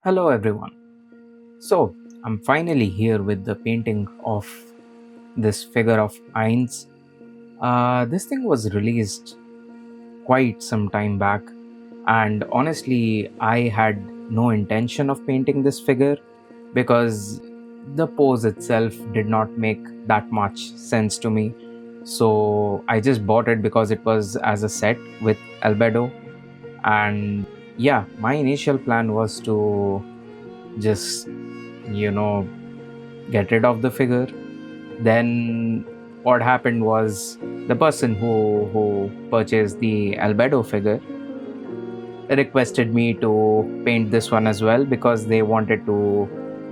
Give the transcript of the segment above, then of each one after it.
Hello everyone. So, I'm finally here with the painting of this figure of Ainz. This thing was released quite some time back, and honestly, I had no intention of painting this figure because the pose itself did not make that much sense to me. So, I just bought it because it was as a set with albedo, and yeah, my initial plan was to just you know get rid of the figure. Then what happened was the person who purchased the albedo figure requested me to paint this one as well because they wanted to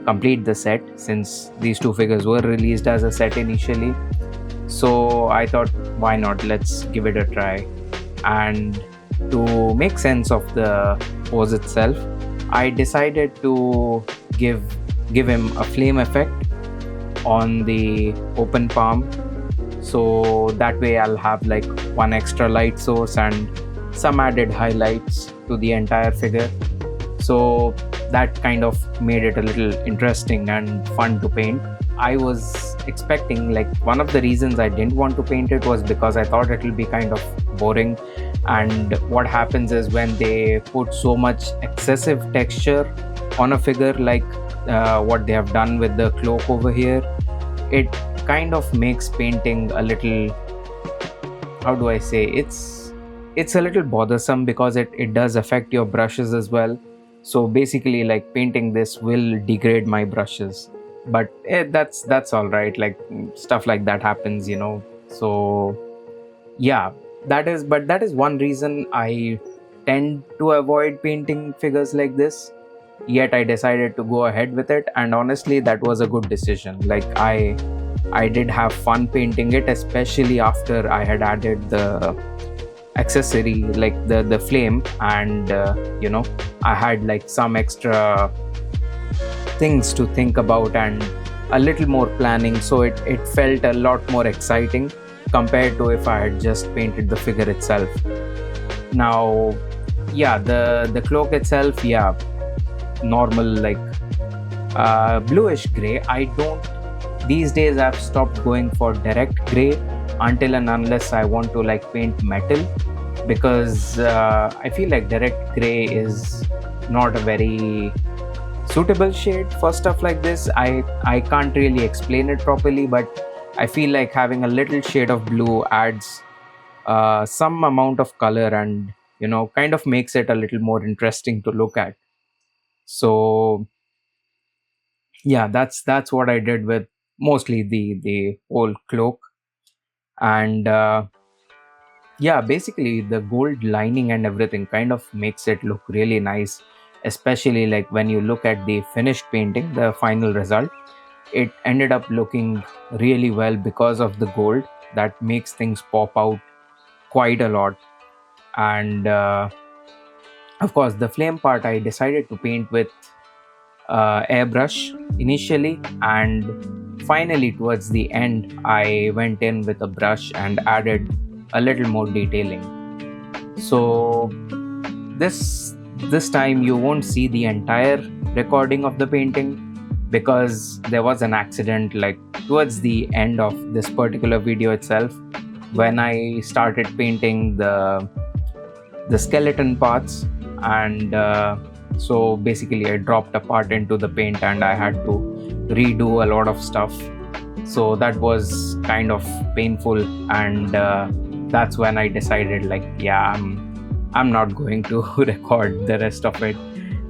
complete the set since these two figures were released as a set initially. So I thought, why not, let's give it a try. And to make sense of the pose itself, I decided to give give him a flame effect on the open palm, so that way I'll have like one extra light source and some added highlights to the entire figure. So that kind of made it a little interesting and fun to paint. I was expecting, like, one of the reasons I didn't want to paint it was because I thought it will be kind of boring. And what happens is when they put so much excessive texture on a figure, like what they have done with the cloak over here, it kind of makes painting a little, how do I say, it's a little bothersome because it does affect your brushes as well. So basically, like, painting this will degrade my brushes, but that's all right. Like, stuff like that happens. So yeah, that is one reason I tend to avoid painting figures like this. Yet I decided to go ahead with it, and honestly, that was a good decision. Like, I did have fun painting it, especially after I had added the accessory, like the flame, and I had like some extra things to think about and a little more planning, so it felt a lot more exciting compared to if I had just painted the figure itself. Now, yeah, the cloak itself, yeah, normal, like bluish gray. I don't These days I've stopped going for direct gray until and unless I want to like paint metal, because I feel like direct gray is not a very suitable shade for stuff like this. I can't really explain it properly, but I feel like having a little shade of blue adds some amount of color, and kind of makes it a little more interesting to look at. So yeah, that's what I did with mostly the whole cloak. And yeah, basically the gold lining and everything kind of makes it look really nice, especially like when you look at the finished painting, the final result. It ended up looking really well because of the gold. That makes things pop out quite a lot. And of course, the flame part I decided to paint with airbrush initially, and finally towards the end I went in with a brush and added a little more detailing. So this time you won't see the entire recording of the painting because there was an accident, like towards the end of this particular video itself, when I started painting the skeleton parts. And so basically I dropped a part into the paint and I had to redo a lot of stuff. So that was kind of painful, and that's when I decided, like, yeah, I'm not going to record the rest of it.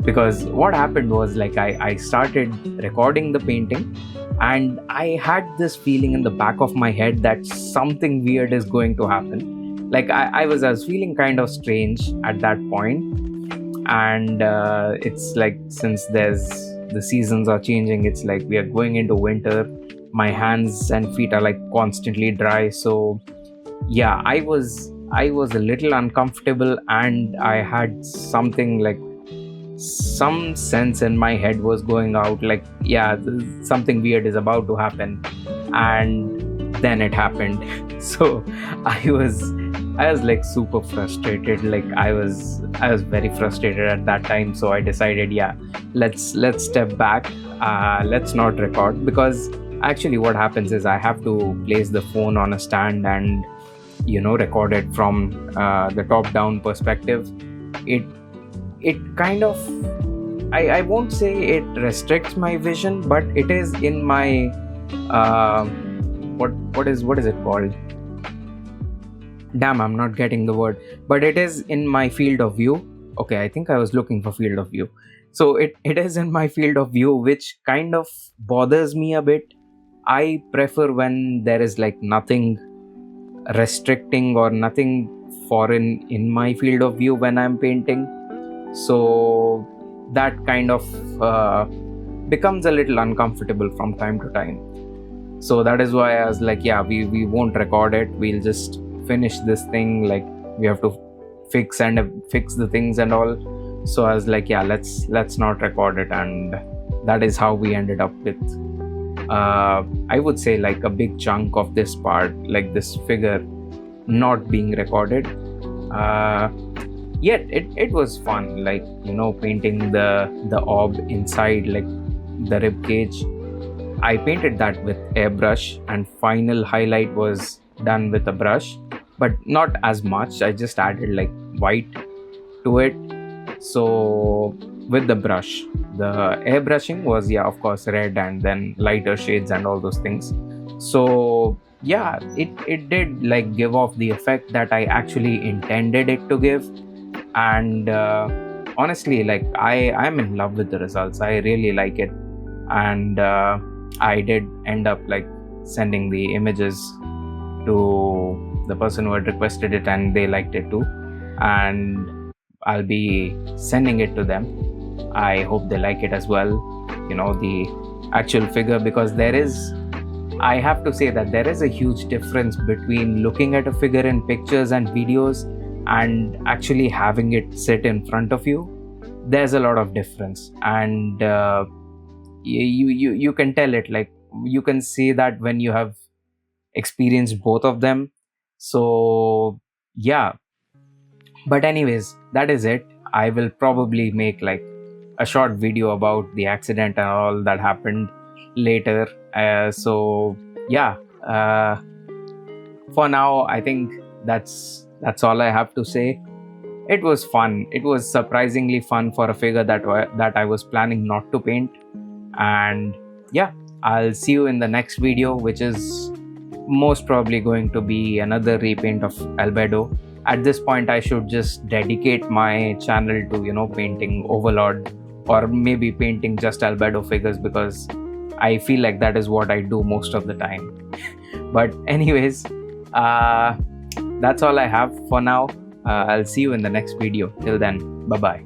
Because what happened was, like, I started recording the painting and I had this feeling in the back of my head that something weird is going to happen. Like, I was feeling kind of strange at that point. And it's like, since the seasons are changing, it's like we are going into winter, my hands and feet are like constantly dry. So yeah, I was a little uncomfortable, and I had something like, some sense in my head was going out, like, yeah, something weird is about to happen. And then it happened. So I was I was like super frustrated. Like I was very frustrated at that time. So I decided, yeah, let's step back. Let's not record, because actually what happens is I have to place the phone on a stand and record it from the top down perspective. It it kind of, I won't say it restricts my vision, but it is in my uh, what is it called? Damn, I'm not getting the word, but it is in my field of view. Okay, I think I was looking for field of view. So it is in my field of view, which kind of bothers me a bit. I prefer when there is like nothing restricting or nothing foreign in my field of view when I'm painting. So that kind of becomes a little uncomfortable from time to time. So that is why I was like, yeah, we won't record it, we'll just finish this thing. Like, we have to fix the things and all. So I was like, yeah, let's not record it. And that is how we ended up with I would say like a big chunk of this part, like this figure, not being recorded. uh, Yet it was fun, like painting the orb inside, like the rib cage. I painted that with airbrush, and final highlight was done with a brush, but not as much. I just added like white to it. So with the brush, the airbrushing was, yeah, of course, red and then lighter shades and all those things. So yeah, it did like give off the effect that I actually intended it to give. And honestly, like I'm in love with the results. I really like it. And I did end up like sending the images to the person who had requested it, and they liked it too. And I'll be sending it to them. I hope they like it as well, the actual figure, because I have to say that there is a huge difference between looking at a figure in pictures and videos and actually having it sit in front of you. There's a lot of difference. And you can tell it, like you can see that when you have experienced both of them. So yeah, but anyways, that is it. I will probably make like a short video about the accident and all that happened later. So yeah, for now I think that's all I have to say. It was fun. It was surprisingly fun for a figure that I was planning not to paint. And yeah, I'll see you in the next video, which is most probably going to be another repaint of Albedo. At this point, I should just dedicate my channel to painting Overlord, or maybe painting just Albedo figures, because I feel like that is what I do most of the time. But anyways, that's all I have for now. I'll see you in the next video. Till then, bye bye.